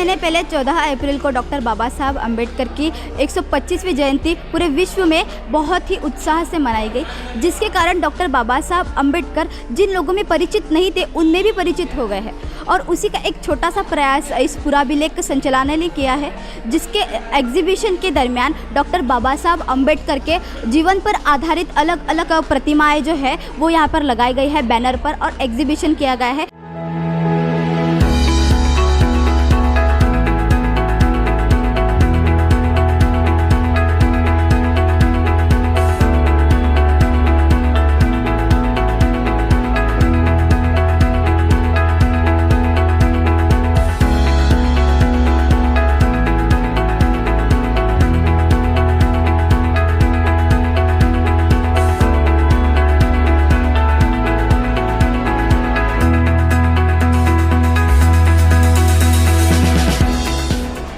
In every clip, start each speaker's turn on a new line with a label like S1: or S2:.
S1: महीने पहले 14 अप्रैल को डॉक्टर बाबा साहब अम्बेडकर की 125वीं जयंती पूरे विश्व में बहुत ही उत्साह से मनाई गई, जिसके कारण डॉक्टर बाबा साहब अम्बेडकर जिन लोगों में परिचित नहीं थे उनमें भी परिचित हो गए हैं। और उसी का एक छोटा सा प्रयास इस पूरा अभिलेख संचालनालय ने किया है, जिसके एग्जीबिशन के दरमियान डॉक्टर बाबा साहब अम्बेडकर के जीवन पर आधारित अलग अलग प्रतिमाएं जो है वो यहाँ पर लगाई गई है बैनर पर, और एग्जीबिशन किया गया है।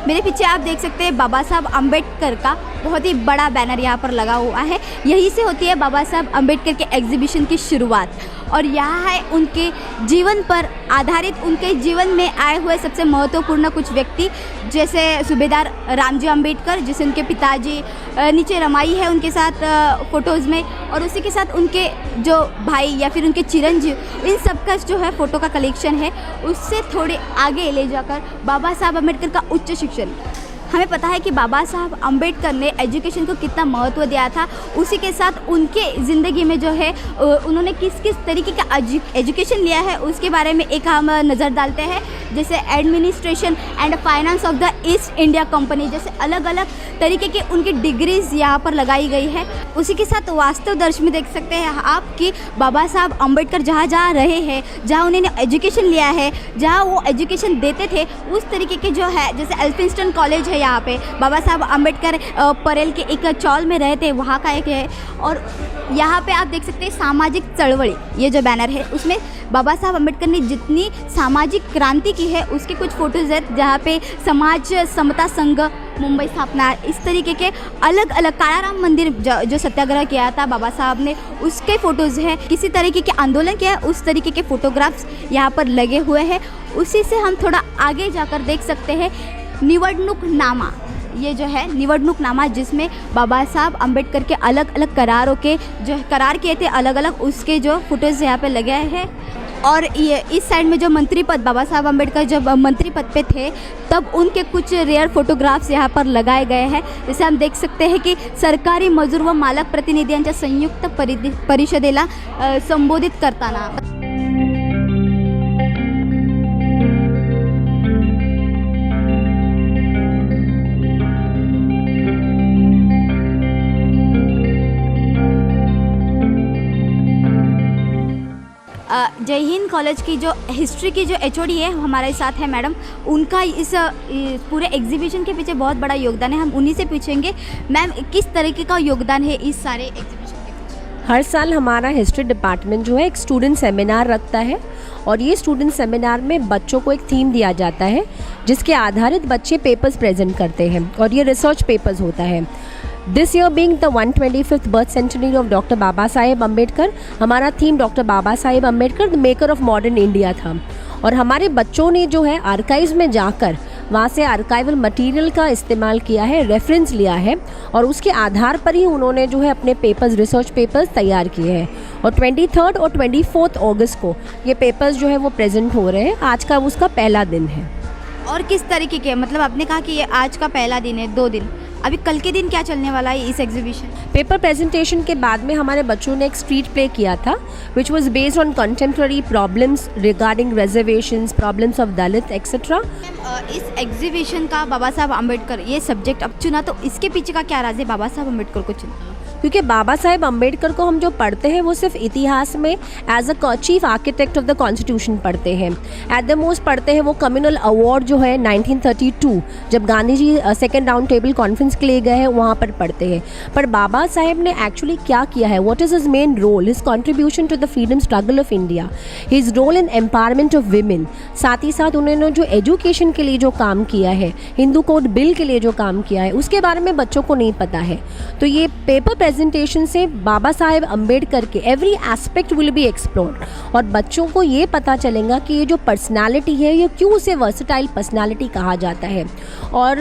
S1: मेरे पीछे आप देख सकते हैं बाबा साहब अम्बेडकर का बहुत ही बड़ा बैनर यहाँ पर लगा हुआ है। यहीं से होती है बाबा साहब अम्बेडकर के एग्जीबिशन की शुरुआत, और यहाँ है उनके जीवन पर आधारित, उनके जीवन में आए हुए सबसे महत्वपूर्ण कुछ व्यक्ति, जैसे सूबेदार रामजी अम्बेडकर, जिसे उनके पिताजी नीचे रमाई है उनके साथ फ़ोटोज़ में, और उसी के साथ उनके जो भाई या फिर उनके चिरंजीव, इन सब का जो है फ़ोटो का कलेक्शन है। उससे थोड़े आगे ले जाकर बाबा साहब अम्बेडकर का उच्च शिक्षण। हमें पता है कि बाबा साहब अम्बेडकर ने एजुकेशन को कितना महत्व दिया था, उसी के साथ उनके ज़िंदगी में जो है उन्होंने किस किस तरीके का एजुकेशन लिया है उसके बारे में एक हम नज़र डालते हैं। जैसे administration and finance of the east India company, जैसे अलग अलग तरीके की उनकी डिग्रीज़ यहाँ पर लगाई गई है। उसी के साथ वास्तव दर्श में देख सकते हैं आप कि बाबा साहब अम्बेडकर जहाँ जहाँ रहे हैं, जहाँ उन्होंने एजुकेशन लिया है, जहाँ वो एजुकेशन देते थे, उस तरीके के जो है, जैसे एल्फिंस्टन कॉलेज है यहाँ पे, बाबा साहब अम्बेडकर परेल के एक चौल में रहे थे, वहाँ का एक है। और यहाँ पे आप देख सकते हैं सामाजिक चळवळी, ये जो बैनर है उसमें बाबा साहब अम्बेडकर ने जितनी सामाजिक क्रांति की है उसके कुछ फ़ोटोज़ हैं, जहाँ पे समाज समता संघ मुंबई स्थापना, इस तरीके के अलग अलग, कालाराम मंदिर जो सत्याग्रह किया था बाबा साहब ने, उसके फ़ोटोज़ हैं। किसी तरीके के आंदोलन किया है उस तरीके के फ़ोटोग्राफ्स यहाँ पर लगे हुए हैं। उसी से हम थोड़ा आगे जाकर देख सकते हैं निवडणूकनामा, ये जो है निवडणूकनामा, जिसमें बाबा साहब अम्बेडकर के अलग अलग करारों के जो करार किए थे अलग अलग, उसके जो फुटेज यहाँ पे लगे हैं। और ये इस साइड में जो मंत्री पद, बाबा साहब अम्बेडकर जब मंत्री पद पे थे तब उनके कुछ रेयर फोटोग्राफ्स यहाँ पर लगाए गए हैं। जैसे हम देख सकते हैं कि सरकारी मजूर व मालक प्रतिनिधींच्या संयुक्त परिषदेला संबोधित करताना जय हिंद कॉलेज की जो हिस्ट्री की जो एचओडी है हमारे साथ है मैडम, उनका इस पूरे एग्जीबिशन के पीछे बहुत बड़ा योगदान है। हम उन्हीं से पूछेंगे, मैम किस तरीके का योगदान है इस सारे एग्जीबिशन के पीछे?
S2: हर साल हमारा हिस्ट्री डिपार्टमेंट जो है एक स्टूडेंट सेमिनार रखता है, और ये स्टूडेंट सेमिनार में बच्चों को एक थीम दिया जाता है जिसके आधारित बच्चे पेपर्स प्रेजेंट करते हैं, और ये रिसर्च पेपर्स होता है। This year being the 125th birth century of doctor Baba Saheb Ambedkar, हमारा theme doctor Baba Saheb Ambedkar the maker of modern India था। और हमारे बच्चों ने जो है आर्काइव्स में जाकर वहाँ से आर्काइवल मटेरियल का इस्तेमाल किया है, रेफरेंस लिया है, और उसके आधार पर ही उन्होंने जो है अपने पेपर्स, रिसर्च पेपर्स तैयार किए हैं। और 23 और 24 अगस्त को ये पेपर्स जो है वो प्रेजेंट हो रहे हैं। आज का उसका पहला दिन है।
S1: और किस तरीके के, मतलब आपने कहा कि ये आज का पहला दिन है, 2 दिन, अभी कल के दिन क्या चलने वाला है इस एग्जीबिशन?
S2: पेपर प्रेजेंटेशन के बाद में हमारे बच्चों ने एक स्ट्रीट प्ले किया था which was based on contemporary problems regarding reservations, problems of Dalit etcetera.
S1: इस एग्जीबिशन का बाबा साहब अम्बेडकर ये सब्जेक्ट अब चुना, तो इसके पीछे का क्या राज है बाबा साहब अम्बेडकर को चुना?
S2: क्योंकि बाबा साहेब अम्बेडकर को हम जो पढ़ते हैं वो सिर्फ इतिहास में as a chief architect of the constitution पढ़ते हैं। एट द मोस्ट पढ़ते हैं वो कम्युनल अवार्ड जो है 1932, जब Gandhi ji second round table conference के लिए गए हैं वहाँ पर पढ़ते हैं। पर बाबा साहेब ने एक्चुअली क्या किया है, what is his main role, his contribution to the freedom struggle of India, his role in empowerment of women, साथ ही साथ उन्होंने जो एजुकेशन के लिए जो काम किया है, हिंदू कोड बिल के लिए जो काम किया है, उसके बारे में बच्चों को नहीं पता है। तो ये पेपर प्रेजेंटेशन से बाबा साहेब अम्बेडकर के every aspect will be explored, और बच्चों को ये पता चलेगा कि ये जो पर्सनालिटी है ये क्यों उसे वर्सेटाइल पर्सनालिटी कहा जाता है। और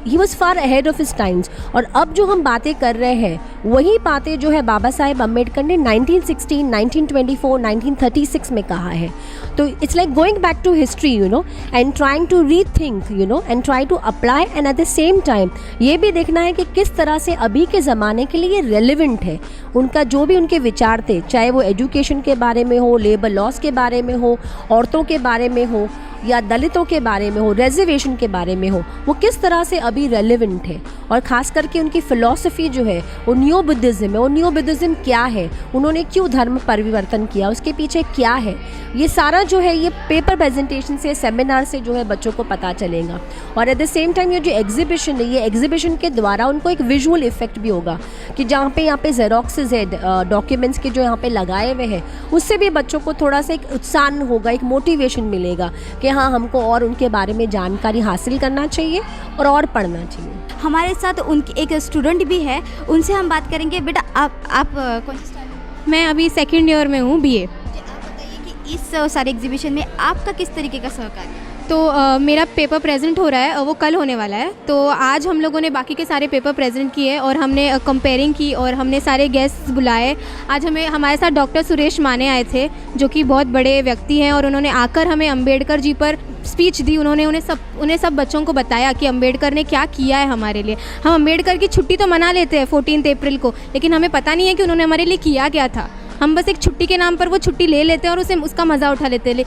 S2: he was far ahead of his times. और अब जो हम बातें कर रहे हैं वही बातें जो है बाबा साहेब अम्बेडकर ने 1916, 1924, 1936 में कहा है। तो it's like going back to history you know, and trying to rethink you know, and try to apply, and at the same time ये भी देखना है कि किस तरह से अभी के ज़माने के लिए रेलिवेंट है। उनका जो भी उनके विचार थे, चाहे वो एजुकेशन के बारे में हो, लेबर लॉस के बारे में हो, औरतों के बारे में हो, या दलितों के बारे में हो, रिजर्वेशन के बारे में हो, वो किस तरह से अभी रेलिवेंट है। और ख़ास करके उनकी फ़िलॉसफी जो है वो न्यू बुद्धिज़्म है। और न्यू बुद्धिज़्म क्या है, उन्होंने क्यों धर्म परिवर्तन किया, उसके पीछे क्या है, ये सारा जो है ये पेपर प्रेजेंटेशन से, सेमिनार से जो है बच्चों को पता चलेगा। और एट द सेम टाइम ये जो एग्जीबिशन है, ये एग्जीबिशन के द्वारा उनको एक विजुअल इफेक्ट भी होगा कि जहाँ पे यहाँ पे जेरोक्सेज है डॉक्यूमेंट्स के जो यहाँ पे लगाए हुए हैं, उससे भी बच्चों को थोड़ा सा एक उत्साह होगा, एक मोटिवेशन मिलेगा कि हाँ हमको और उनके बारे में जानकारी हासिल करना चाहिए और पढ़ना चाहिए।
S1: हमारे साथ उनकी एक स्टूडेंट भी है, उनसे हम बात करेंगे। बेटा आप कौन सी स्टैंडर्ड?
S3: मैं अभी सेकंड ईयर में हूँ BA।
S1: आप बताइए कि इस सारे एग्जीबिशन में आपका किस तरीके का सहकार है?
S3: तो मेरा पेपर प्रेजेंट हो रहा है, वो कल होने वाला है। तो आज हम लोगों ने बाकी के सारे पेपर प्रेजेंट किए और हमने कंपेयरिंग की और हमने सारे गेस्ट बुलाए। आज हमारे साथ डॉक्टर सुरेश माने आए थे जो कि बहुत बड़े व्यक्ति हैं, और उन्होंने आकर हमें अंबेडकर जी पर स्पीच दी। उन्हें सब बच्चों को बताया कि अंबेडकर ने क्या किया है हमारे लिए। हम अंबेडकर की छुट्टी तो मना लेते हैं 14 अप्रैल को, लेकिन हमें पता नहीं है कि उन्होंने हमारे लिए किया क्या था। हम बस एक छुट्टी के नाम पर वो छुट्टी ले लेते हैं और उसका मज़ा उठा लेते हैं।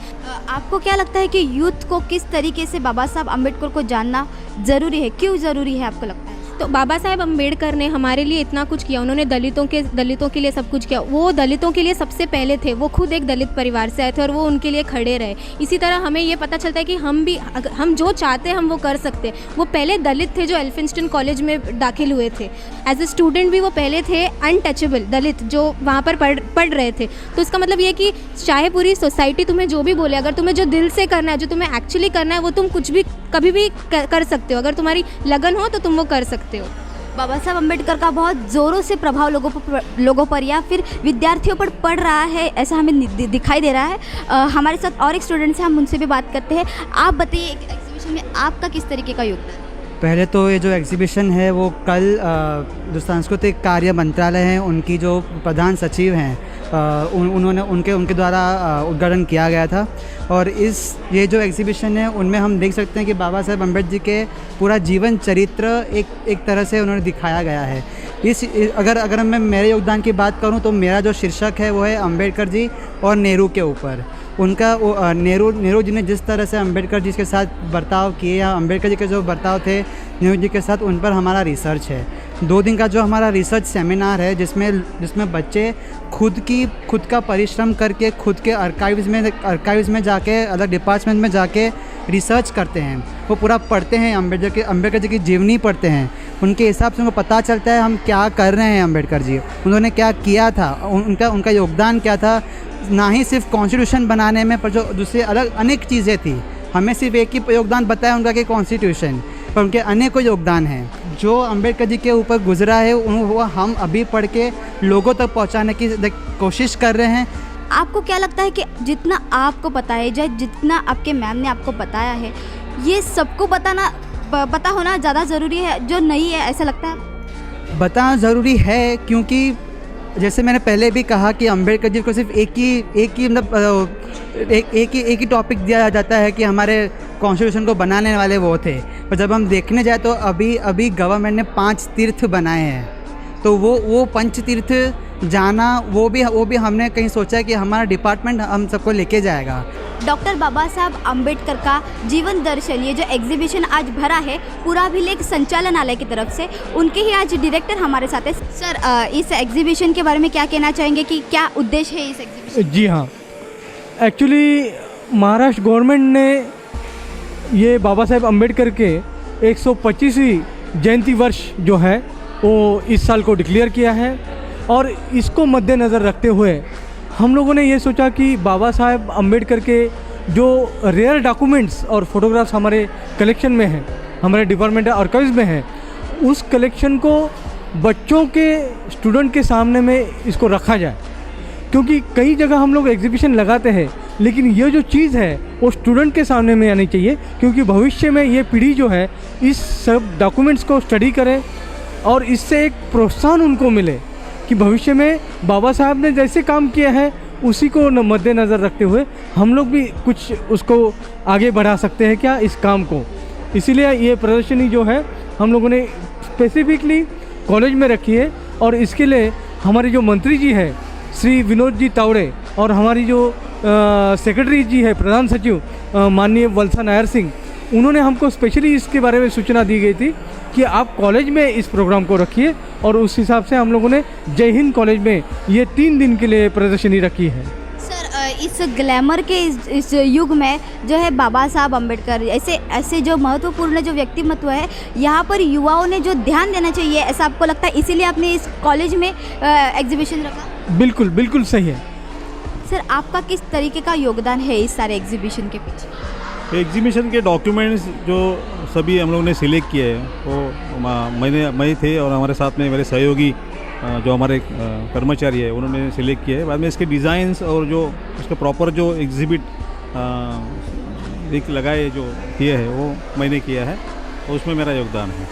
S1: आपको क्या लगता है कि यूथ को किस तरीके से बाबा साहब अम्बेडकर को जानना ज़रूरी है, क्यों ज़रूरी है आपको लगता है?
S3: तो बाबा साहेब अम्बेडकर ने हमारे लिए इतना कुछ किया। उन्होंने दलितों के लिए सब कुछ किया। वो दलितों के लिए सबसे पहले थे। वो खुद एक दलित परिवार से आए थे और वो उनके लिए खड़े रहे। इसी तरह हमें ये पता चलता है कि हम जो चाहते हैं हम वो कर सकते हैं। वो पहले दलित थे जो एल्फिंस्टन कॉलेज में दाखिल हुए थे। एज ए स्टूडेंट भी वो पहले थे अनटचेबल दलित जो वहाँ पर पढ़ रहे थे। तो इसका मतलब ये कि चाहे पूरी सोसाइटी तुम्हें जो भी बोले, अगर तुम्हें जो दिल से करना है, जो तुम्हें एक्चुअली करना है, वो तुम कुछ भी कभी भी कर सकते हो। अगर तुम्हारी लगन हो तो तुम वो कर सकते हो।
S1: बाबा साहब अम्बेडकर का बहुत ज़ोरों से प्रभाव लोगों पर या फिर विद्यार्थियों पर पड़ रहा है, ऐसा हमें दिखाई दे रहा है। हमारे साथ और एक स्टूडेंट है, हम उनसे भी बात करते हैं। आप बताइए एग्जीबिशन में आपका किस तरीके का योगदान?
S4: पहले तो ये जो एग्जीबिशन है वो कल जो सांस्कृतिक कार्य मंत्रालय हैं उनकी जो प्रधान सचिव हैं उन्होंने उनके द्वारा उद्घाटन किया गया था। और ये जो एग्जीबिशन है उनमें हम देख सकते हैं कि बाबा साहेब अम्बेडकर जी के पूरा जीवन चरित्र एक तरह से उन्होंने दिखाया गया है। अगर मैं मेरे योगदान की बात करूं तो मेरा जो शीर्षक है वो है अम्बेडकर जी और नेहरू के ऊपर। उनका नेहरू जी ने जिस तरह से अम्बेडकर जी के साथ बर्ताव किए या अम्बेडकर जी के जो बर्ताव थे नेहरू जी के साथ, उन पर हमारा रिसर्च है। 2 दिन का जो हमारा रिसर्च सेमिनार है जिसमें बच्चे खुद का परिश्रम करके खुद के आर्काइव्स में जाके अलग डिपार्टमेंट में जाके रिसर्च करते हैं। वो पूरा पढ़ते हैं, अम्बेडकर जी की जीवनी पढ़ते हैं। उनके हिसाब से उनको पता चलता है हम क्या कर रहे हैं, अम्बेडकर जी उन्होंने क्या किया था, उनका योगदान क्या था, ना ही सिर्फ कॉन्स्टिट्यूशन बनाने में पर जो दूसरे अलग अनेक चीज़ें थी। हमें सिर्फ एक ही योगदान बताया उनका कि कॉन्स्टिट्यूशन, पर उनके अनेकों योगदान हैं जो अम्बेडकर जी के ऊपर गुजरा है वो हम अभी पढ़ के लोगों तक पहुंचाने की कोशिश कर रहे हैं।
S1: आपको क्या लगता है कि जितना आपको पता है या जितना आपके मैम ने आपको बताया है, ये सबको पता होना ज़्यादा ज़रूरी है जो नहीं है, ऐसा लगता है?
S4: बताना ज़रूरी है क्योंकि जैसे मैंने पहले भी कहा कि अम्बेडकर जी को सिर्फ एक ही टॉपिक दिया जाता है कि हमारे कॉन्स्टिट्यूशन को बनाने वाले वो थे। पर जब हम देखने जाए तो अभी गवर्नमेंट ने 5 तीर्थ बनाए हैं। तो वो पंच तीर्थ जाना वो भी हमने कहीं सोचा है कि हमारा डिपार्टमेंट हम सबको लेके जाएगा।
S1: डॉक्टर बाबा साहब अम्बेडकर का जीवन दर्शन, ये जो एग्जीबिशन आज भरा है पूरा अभिलेख संचालनालय की तरफ से, उनके ही आज डायरेक्टर हमारे साथ है। सर, इस एग्जीबिशन के बारे में क्या कहना चाहेंगे कि क्या उद्देश्य है इस एग्जीबिशन?
S5: जी हाँ, एक्चुअली महाराष्ट्र गवर्नमेंट ने ये बाबा साहेब अम्बेडकर के 125वीं जयंती वर्ष जो है वो इस साल को डिक्लेयर किया है। और इसको मद्देनज़र रखते हुए हम लोगों ने ये सोचा कि बाबा साहेब अम्बेडकर के जो रेयर डॉक्यूमेंट्स और फोटोग्राफ्स हमारे कलेक्शन में हैं, हमारे डिपार्टमेंट आर्काइव्स में हैं, उस कलेक्शन को बच्चों के स्टूडेंट के सामने में इसको रखा जाए, क्योंकि कई जगह हम लोग एग्जीबिशन लगाते हैं लेकिन ये जो चीज़ है वो स्टूडेंट के सामने में आनी चाहिए, क्योंकि भविष्य में ये पीढ़ी जो है इस सब डॉक्यूमेंट्स को स्टडी करे और इससे एक प्रोत्साहन उनको मिले कि भविष्य में बाबा साहब ने जैसे काम किया है उसी को मद्देनज़र रखते हुए हम लोग भी कुछ उसको आगे बढ़ा सकते हैं क्या इस काम को। इसीलिए ये प्रदर्शनी जो है हम लोगों ने स्पेसिफिकली कॉलेज में रखी है और इसके लिए हमारे जो मंत्री जी हैं श्री विनोद जी तावड़े और हमारी जो सेक्रेटरी जी है प्रधान सचिव माननीय वत्सा नायर सिंह, उन्होंने हमको स्पेशली इसके बारे में सूचना दी गई थी कि आप कॉलेज में इस प्रोग्राम को रखिए और उस हिसाब से हम लोगों ने जय हिंद कॉलेज में ये 3 दिन के लिए प्रदर्शनी रखी है।
S1: सर इस ग्लैमर के इस युग में जो है बाबा साहब अम्बेडकर ऐसे जो महत्वपूर्ण जो व्यक्तिमत्व है, यहाँ पर युवाओं ने जो ध्यान देना चाहिए, ऐसा आपको लगता है? इसीलिए आपने इस कॉलेज में एग्जीबिशन रखा?
S5: बिल्कुल बिल्कुल सही है।
S1: सर आपका किस तरीके का योगदान है इस सारे एग्जीबिशन के पीछे?
S6: एग्जीबिशन के डॉक्यूमेंट्स जो सभी हम लोगों ने सिलेक्ट किए हैं वो मैं थे और हमारे साथ में मेरे सहयोगी जो हमारे कर्मचारी है उन्होंने सिलेक्ट किया है। बाद में इसके डिज़ाइंस और जो उसका प्रॉपर जो एग्जिबिट एक लगाए जो किए हैं वो मैंने किया है और उसमें मेरा योगदान है।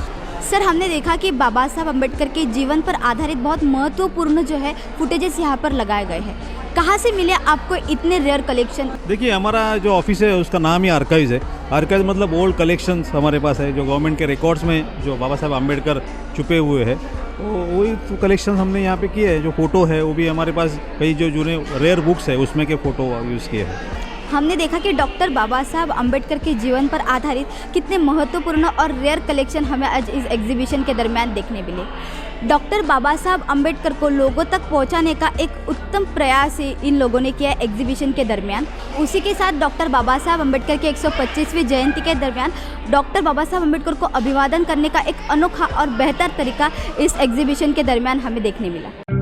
S1: सर हमने देखा कि बाबा साहब अम्बेडकर के जीवन पर आधारित बहुत महत्वपूर्ण जो है फुटेजेस यहाँ पर लगाए गए हैं। कहाँ से मिले आपको इतने रेयर कलेक्शन?
S6: देखिए हमारा जो ऑफिस है उसका नाम ही आर्काइव्स है। आर्काइव्स मतलब ओल्ड कलेक्शंस हमारे पास है जो गवर्नमेंट के रिकॉर्ड्स में जो बाबा साहब अम्बेडकर छुपे हुए हैं, तो वही कलेक्शन हमने यहाँ पे किए हैं। जो फ़ोटो है वो भी हमारे पास कई जो जुने रेयर बुक्स है उसमें के फ़ोटो यूज़ किए हैं।
S1: हमने देखा कि डॉक्टर बाबा साहब अम्बेडकर के जीवन पर आधारित कितने महत्वपूर्ण और रेयर कलेक्शन हमें आज इस एग्जीबिशन के दरमियान देखने मिले। डॉक्टर बाबा साहब अम्बेडकर को लोगों तक पहुंचाने का एक उत्तम प्रयास इन लोगों ने किया एग्जीबिशन के दरमियान। उसी के साथ डॉक्टर बाबा साहब अम्बेडकर के 125वीं जयंती के दरमियान डॉक्टर बाबा साहब अम्बेडकर को अभिवादन करने का एक अनोखा और बेहतर तरीका इस एग्जीबिशन के दरमियान हमें देखने मिला।